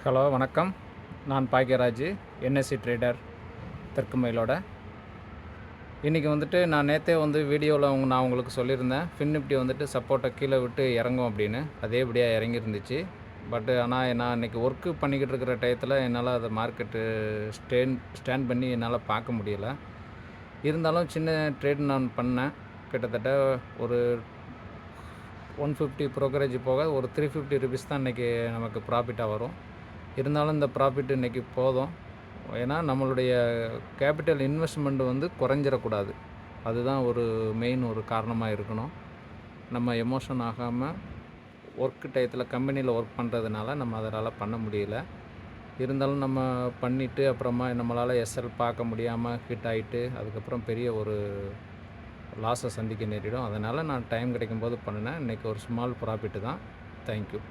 Hello வணக்கம். நான் Bhagyaraj, NSC trader தெற்குமயிலோட. இன்றைக்கி வந்துட்டு நான் நேற்றே வீடியோவில் நான் உங்களுக்கு சொல்லியிருந்தேன், ஃபின் நிஃப்டி சப்போர்ட்டை கீழே விட்டு இறங்கும் அப்படின்னு. அதேபடியாக இறங்கியிருந்துச்சு. ஆனால் நான் இன்றைக்கி ஒர்க்கு பண்ணிக்கிட்டு இருக்கிற டயத்தில் என்னால் அதை மார்க்கெட்டு ஸ்டாண்ட் பண்ணி என்னால் பார்க்க முடியலை. இருந்தாலும் சின்ன ட்ரேட் நான் பண்ணேன். கிட்டத்தட்ட ஒரு 150 ப்ரோக்கரேஜ் போக ஒரு 350 ருபீஸ் தான் இன்றைக்கி நமக்கு ப்ராஃபிட்டாக வரும். இருந்தாலும் இந்த ப்ராஃபிட் இன்றைக்கி போதும். ஏன்னா நம்மளுடைய கேபிட்டல் இன்வெஸ்ட்மெண்ட் குறைஞ்சிடக்கூடாது. அதுதான் ஒரு மெயின் ஒரு காரணமாக இருக்கணும். நம்ம எமோஷன் ஆகாமல் ஒர்க்கு டயத்தில் கம்பெனியில் ஒர்க் பண்ணுறதுனால நம்ம அதனால் பண்ண முடியல. இருந்தாலும் நம்ம பண்ணிவிட்டு அப்புறமா நம்மளால் எஸ்எல் பார்க்க முடியாமல் ஹிட் ஆகிட்டு அதுக்கப்புறம் பெரிய ஒரு லாஸை சந்திக்க நேரிடும். அதனால் நான் டைம் கிடைக்கும்போது பண்ணினேன். இன்றைக்கி ஒரு ஸ்மால் ப்ராஃபிட்டு தான். தேங்க்யூ.